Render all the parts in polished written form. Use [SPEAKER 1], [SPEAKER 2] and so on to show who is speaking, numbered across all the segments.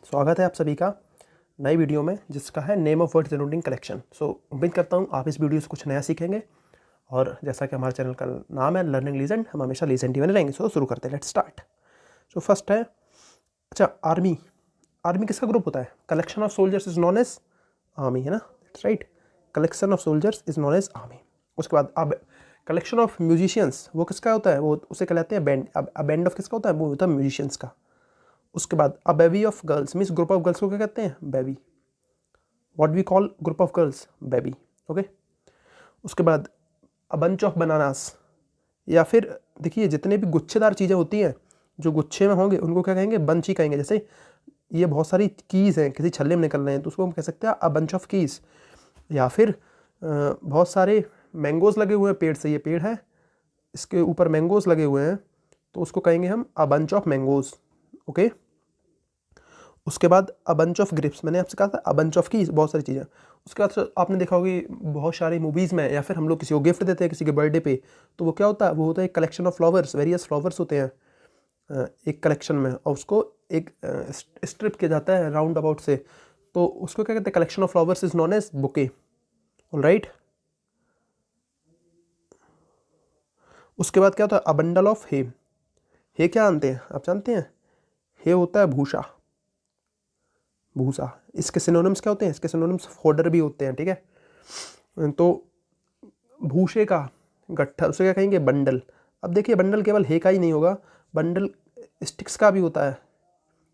[SPEAKER 1] स्वागत है आप सभी का नई वीडियो में जिसका है name of words denoting collection. उम्मीद करता हूँ आप इस वीडियो से कुछ नया सीखेंगे और जैसा कि हमारे चैनल का नाम है लर्निंग लीजेंड, हम हमेशा लीजेंड ही बने रहेंगे। शुरू करते हैं, लेट्स स्टार्ट। फर्स्ट है आर्मी। आर्मी किसका ग्रुप होता है? Collection of soldiers is known as army, है ना? That's right, collection of soldiers is known as army. उसके बाद अब कलेक्शन ऑफ म्यूजिशियंस, वो किसका होता है? वो उसे कहलाते हैं बैंड। अब बैंड ऑफ किसका होता है? वो होता है म्यूजिशियंस का। उसके बाद a baby of girls means group of girls को क्या कहते हैं? Baby. What we call group of girls? Baby. Okay. उसके बाद अ बंच ऑफ बनानास, या फिर देखिए जितने भी गुच्छेदार चीज़ें होती हैं जो गुच्छे में होंगे उनको क्या कहेंगे? बंच ही कहेंगे। जैसे ये बहुत सारी कीज़ हैं, किसी छल्ले में निकल रहे हैं तो उसको हम कह सकते हैं अ बंच ऑफ कीज़। या फिर बहुत सारे मैंगोज़ लगे हुए हैं पेड़ से, ये पेड़ है, इसके ऊपर मैंगोज़ लगे हुए हैं तो उसको कहेंगे हम a bunch of mangoes. Okay. उसके बाद अ बंच ऑफ ग्रिप्स, मैंने आपसे कहा था अ बंच ऑफ कीज, बहुत सारी चीज़ें। उसके बाद आपने देखा होगी बहुत सारी मूवीज़ में, या फिर हम लोग किसी को गिफ्ट देते हैं किसी के बर्थडे पे, तो वो क्या होता है? वो होता है एक collection of flowers, various flowers होते हैं एक कलेक्शन में, और उसको एक स्ट्रिप किया जाता है राउंड अबाउट से, तो उसको क्या कहते हैं? Collection of flowers is known as bouquet. Alright. उसके बाद क्या होता है? अ बंडल ऑफ हे। हे क्या जानते हैं? आप जानते हैं? हे होता है भूसा। भूसा। इसके सिनोनिम्स क्या होते हैं? इसके सिनोनिम्स फोडर भी होते हैं, ठीक है? तो भूसे का गट्ठा, उसे क्या कहेंगे? बंडल। अब देखिए बंडल केवल हे का ही नहीं होगा, बंडल स्टिक्स का भी होता है,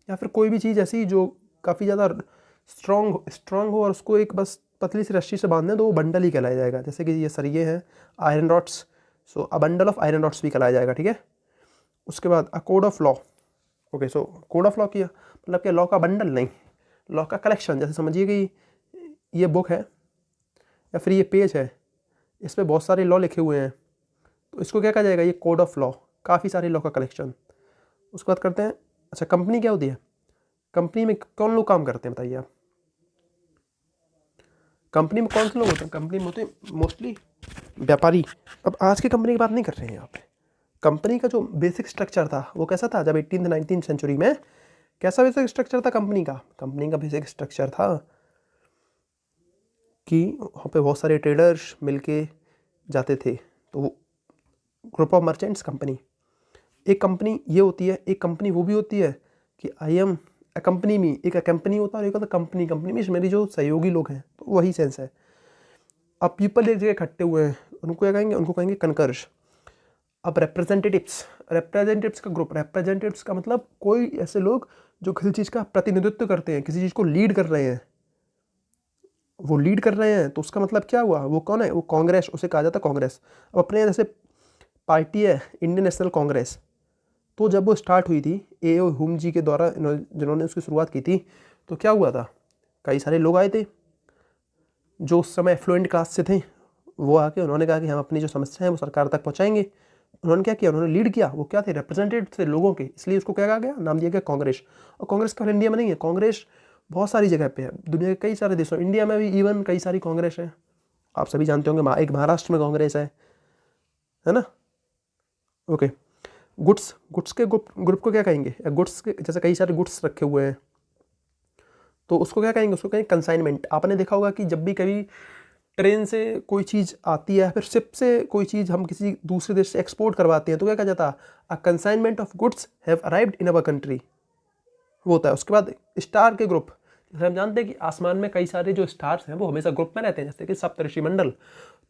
[SPEAKER 1] या फिर कोई भी चीज़ ऐसी जो काफ़ी ज़्यादा स्ट्रॉन्ग हो और उसको एक बस पतली सी रस्सी से बांध दें तो वो बंडल ही कहलाया जाएगा। जैसे कि ये सरिये हैं, iron rods, so a bundle of iron rods भी कहलाया जाएगा, ठीक है? उसके बाद a code of law. Okay, so code of law किया मतलब क्या? लॉ का बंडल नहीं, लॉ का कलेक्शन। जैसे समझिए कि ये बुक है या फिर ये पेज है, इस पर बहुत सारे लॉ लिखे हुए हैं, तो इसको क्या कहा जाएगा? ये कोड ऑफ लॉ, काफ़ी सारे लॉ का कलेक्शन। उसके बाद करते हैं, कंपनी क्या होती है? कंपनी में कौन लोग काम करते हैं बताइए आप? कंपनी में कौन से लोग होते हैं? कंपनी में होते हैं मोस्टली व्यापारी। अब आज की कंपनी की बात नहीं कर रहे हैं यहाँ पे। कंपनी का जो बेसिक स्ट्रक्चर था वो कैसा था? जब 18th-19th सेंचुरी में कैसा बेसिक स्ट्रक्चर था कंपनी का? कंपनी का बेसिक स्ट्रक्चर था कि वहाँ पे बहुत सारे ट्रेडर्स मिलके जाते थे, तो वो ग्रुप ऑफ मर्चेंट्स कंपनी। एक कंपनी ये होती है, एक कंपनी वो भी होती है कि आई एम अ कंपनी में, एक कंपनी होता है और एक होता है कंपनी। कंपनी में मेरी जो सहयोगी लोग हैं, तो वही सेंस है। अब पीपल एक जगह इकट्ठे हुए हैं, उनको क्या कहेंगे? उनको कहेंगे कनकर्स। अब रिप्रेजेंटेटिव्स, रिप्रेजेंटेटिव्स का ग्रुप, रिप्रेजेंटेटिव्स का मतलब कोई ऐसे लोग जो किसी चीज़ का प्रतिनिधित्व करते हैं, किसी चीज़ को लीड कर रहे हैं, वो लीड कर रहे हैं, तो उसका मतलब क्या हुआ? वो कौन है? वो कांग्रेस, उसे कहा जाता है कांग्रेस। अब अपने जैसे पार्टी है इंडियन नेशनल कांग्रेस, तो जब वो स्टार्ट हुई थी ए.ओ. ह्यूम जी के द्वारा, जिन्होंने उसकी शुरुआत की थी, तो क्या हुआ था? कई सारे लोग आए थे जो उस समय एफ्लुएंट क्लास से थे, वो आके उन्होंने कहा कि हम अपनी जो समस्या है वो सरकार तक पहुंचाएंगे। उन्होंने क्या किया? उन्होंने लीड किया। वो क्या थे? रिप्रेजेंटेटिव थे लोगों के, इसलिए उसको क्या कहा गया? नाम दिया गया कांग्रेस। और कांग्रेस केवल इंडिया में नहीं है, कांग्रेस बहुत सारी जगह पे है, दुनिया के कई सारे देशों, इंडिया में भी इवन कई सारी कांग्रेस है। आप सभी जानते होंगे एक महाराष्ट्र में कांग्रेस है ना? ओके। गुड्स, गुड्स के ग्रुप ग्रुप को क्या कहेंगे? गुड्स के जैसे कई सारे गुड्स रखे हुए हैं, तो उसको क्या कहेंगे? उसको कहेंगे कंसाइनमेंट। आपने देखा होगा कि जब भी कभी ट्रेन से कोई चीज़ आती है, फिर शिप से कोई चीज़ हम किसी दूसरे देश से एक्सपोर्ट करवाते हैं, तो क्या कहा जाता है? A consignment of goods have arrived in our country, वो होता है। उसके बाद स्टार के ग्रुप, जैसे हम जानते हैं कि आसमान में कई सारे जो स्टार्स हैं वो हमेशा ग्रुप में रहते हैं, जैसे कि सप्तऋषि मंडल,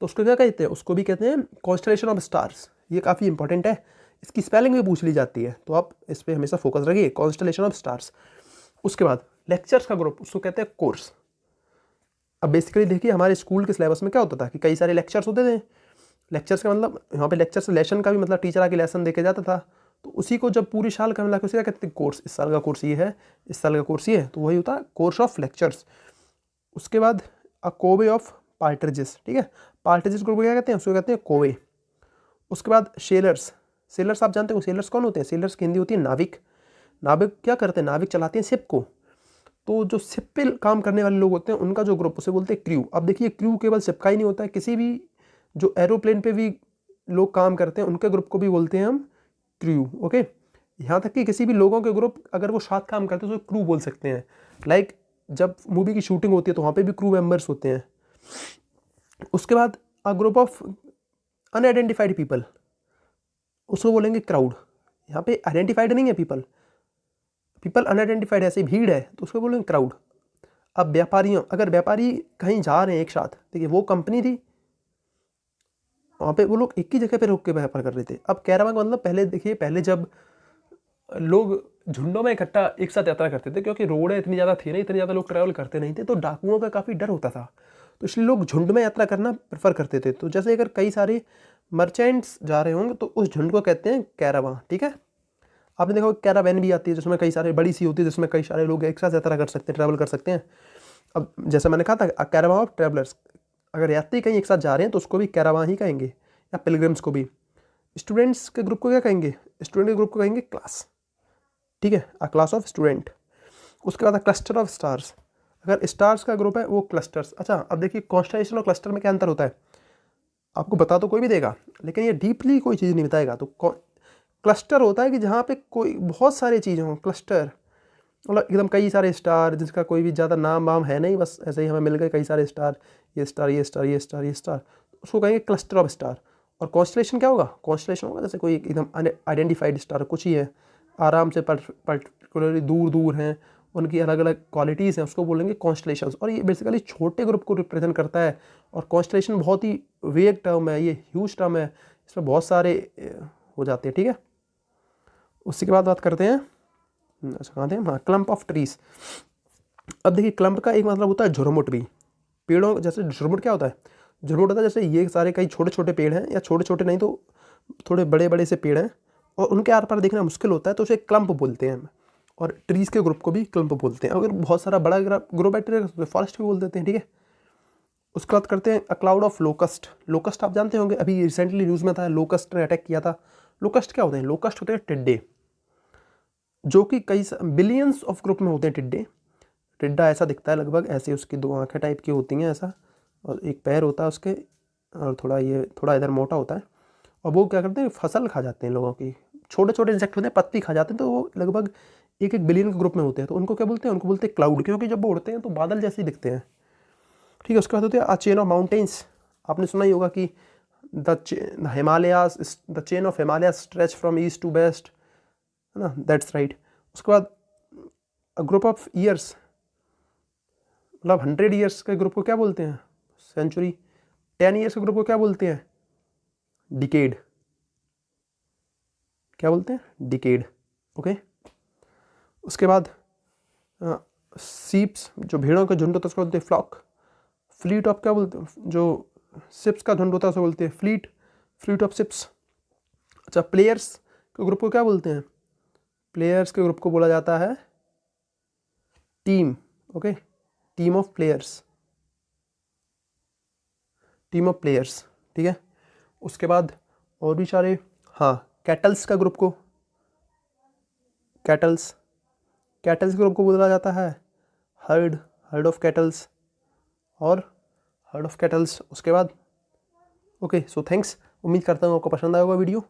[SPEAKER 1] तो उसको क्या कहते हैं? उसको भी कहते हैं कॉन्स्टलेशन ऑफ स्टार्स। ये काफ़ी इंपॉर्टेंट है, इसकी स्पेलिंग भी पूछ ली जाती है, तो आप इस पर हमेशा फोकस रखिए, कॉन्स्टलेशन ऑफ स्टार्स। उसके बाद लेक्चर्स का ग्रुप, उसको कहते हैं कोर्स। अब बेसिकली देखिए हमारे स्कूल के सिलेबस में क्या होता था कि कई सारे लेक्चर्स होते थे। लेक्चर्स का मतलब यहाँ पे लेक्चर से लेसन का भी मतलब टीचर आके लेसन देके जाता था, तो उसी को जब पूरी साल का मिला के उसे क्या कहते हैं? कोर्स। इस साल का कोर्स ये है, इस साल का कोर्स ये है, तो वही होता है कोर्स ऑफ लेक्चर्स। उसके बाद अ कोवे ऑफ पार्ट्रिजेस, ठीक है? पार्ट्रिजेस ग्रुप क्या कहते हैं? उसको कहते हैं कोवे। उसके बाद सेलर्स। सेलर्स आप जानते हो सेलर्स कौन होते हैं? सेलर्स की हिंदी होती है नाविक। नाविक क्या करते हैं? नाविक चलाते हैं शिप को, तो जो शिप पे काम करने वाले लोग होते हैं उनका जो ग्रुप, उसे बोलते हैं क्रू। अब देखिए क्रू केवल शिप का ही नहीं होता है, किसी भी जो एरोप्लेन पे भी लोग काम करते हैं उनके ग्रुप को भी बोलते हैं हम क्रू। ओके। यहाँ तक कि किसी भी लोगों के ग्रुप अगर वो साथ काम करते हैं तो क्रू बोल सकते हैं। लाइक जब मूवी की शूटिंग होती है तो वहाँ पे भी क्रू मेंबर्स होते हैं। उसके बाद a group of unidentified people, उसको बोलेंगे क्राउड। यहाँ पे आइडेंटिफाइड नहीं है पीपल, पीपल अनआइडेंटिफाइड, ऐसे भीड़ है तो उसको बोलेंगे क्राउड। अब व्यापारियों, अगर व्यापारी कहीं जा रहे हैं एक साथ, देखिए वो कंपनी थी, वहाँ पे वो लोग एक ही जगह पे रुक के व्यापार कर रहे थे। अब कैरावान का मतलब पहले देखिए, पहले जब लोग झुंडों में इकट्ठा एक साथ यात्रा करते थे, क्योंकि रोडें इतनी ज़्यादा थी नहीं, इतने ज़्यादा लोग ट्रैवल करते नहीं थे, तो डाकुओं का काफ़ी डर होता था, तो इसलिए लोग झुंड में यात्रा करना प्रेफर करते थे। तो जैसे अगर कई सारे मर्चेंट्स जा रहे होंगे तो उस झुंड को कहते हैं कैरावां, ठीक है। आपने देखा कैरावैन भी आती है जिसमें कई सारे, बड़ी सी होती है जिसमें कई सारे लोग एक साथ यात्रा कर सकते हैं, ट्रैवल कर सकते हैं। अब जैसे मैंने कहा था कैरावां ऑफ ट्रैवलर्स, अगर यात्री कहीं एक साथ जा रहे हैं तो उसको भी कैरावां ही कहेंगे, या पिलग्रिम्स को भी। स्टूडेंट्स के ग्रुप को क्या कहेंगे? स्टूडेंट के ग्रुप को कहेंगे क्लास, ठीक है, अ क्लास ऑफ स्टूडेंट। उसके बाद क्लस्टर ऑफ स्टार्स, अगर स्टार्स का ग्रुप है वो क्लस्टर्स। अच्छा, अब देखिए कॉन्स्टलेशन और क्लस्टर में क्या अंतर होता है, आपको बता तो कोई भी देगा लेकिन ये डीपली कोई चीज़ नहीं बताएगा। तो क्लस्टर होता है कि जहाँ पे कोई बहुत सारी चीज़ें हों, क्लस्टर मतलब एकदम कई सारे स्टार जिसका कोई भी ज़्यादा नाम वाम है नहीं, बस ऐसे ही हमें मिल गए कई सारे स्टार, ये स्टार ये स्टार ये स्टार ये स्टार, उसको कहेंगे क्लस्टर ऑफ स्टार। और कॉन्स्टलेशन क्या होगा? कॉन्स्टलेशन होगा जैसे कोई एकदम आइडेंटिफाइड स्टार कुछ ही है, आराम से पर्टिकुलरली दूर दूर हैं, उनकी अलग अलग क्वालिटीज़ हैं, उसको बोलेंगे कॉन्स्टलेशंस। और ये बेसिकली छोटे ग्रुप को रिप्रेजेंट करता है। और कॉन्स्टलेशन बहुत ही वेग टर्म है, ये ह्यूज टर्म है, इसमें बहुत सारे हो जाते हैं, ठीक है। उसी के बाद बात करते हैं, अच्छा कहाँ थे हम, हाँ, क्लम्प ऑफ ट्रीज। अब देखिए क्लम्प का एक मतलब होता है झुरमुट भी, पेड़ों जैसे झुरमुट क्या होता है? झुरमुट होता है जैसे ये सारे कई छोटे छोटे पेड़ हैं, या छोटे छोटे नहीं तो थोड़े बड़े बड़े से पेड़ हैं और उनके आर पार देखना मुश्किल होता है, तो उसे क्लम्प बोलते हैं हम। और ट्रीज़ के ग्रुप को भी क्लम्प बोलते हैं। अगर बहुत सारा बड़ा ग्रुप है तो फॉरेस्ट भी बोल देते हैं, ठीक है। उसके बाद करते हैं a cloud of locust. Locust आप जानते होंगे, अभी रिसेंटली न्यूज़ में था, लोकस्ट ने अटैक किया था। लोकस्ट क्या होते हैं? लोकस्ट होते हैं टिड्डे, जो कि कई बिलियंस ऑफ ग्रुप में होते हैं टिड्डे। टिड्डा ऐसा दिखता है लगभग ऐसे, उसकी दो आंखें टाइप की होती हैं ऐसा, और एक पैर होता है उसके, और थोड़ा इधर मोटा होता है। और वो क्या करते हैं, फसल खा जाते हैं लोगों की, छोटे छोटे इंसेक्ट होते हैं, पत्ती खा जाते हैं। तो वो लगभग एक एक बिलियन के ग्रुप में होते हैं। तो उनको क्या बोलते हैं? उनको बोलते हैं क्लाउड, क्योंकि जब वो उड़ते हैं तो बादल जैसे ही दिखते हैं, ठीक है। उसके बाद होते हैं अ चेन ऑफ माउंटेन्स। आपने सुना ही होगा कि the chain of Himalayas stretch from east to west, है ना, दैट्स राइट। उसके बाद अ ग्रुप ऑफ ईयर्स, मतलब 100 ईयर्स के ग्रुप को क्या बोलते हैं? सेंचुरी। 10 ईयर्स के ग्रुप को क्या बोलते हैं? डिकेड। क्या बोलते हैं? Decade, okay. उसके बाद सीप्स, जो भेड़ों के झुंड होता है उसको बोलते हैं फ्लॉक। फ्लीट ऑफ क्या बोलते हैं? जो शिप्स का झुंड होता है उसे बोलते हैं फ्लीट, फ्लीट ऑफ शिप्स। अच्छा, प्लेयर्स के ग्रुप को क्या बोलते हैं? प्लेयर्स के ग्रुप को बोला जाता है team, okay, team of players, team of players, ठीक है। उसके बाद और भी सारे, हाँ, कैटल्स का ग्रुप को, कैटल्स, कैटल्स के ग्रुप को बोला जाता है हर्ड, हर्ड ऑफ कैटल्स, और हर्ड ऑफ कैटल्स। उसके बाद ओके, सो थैंक्स, उम्मीद करता हूँ आपको पसंद आएगा वीडियो।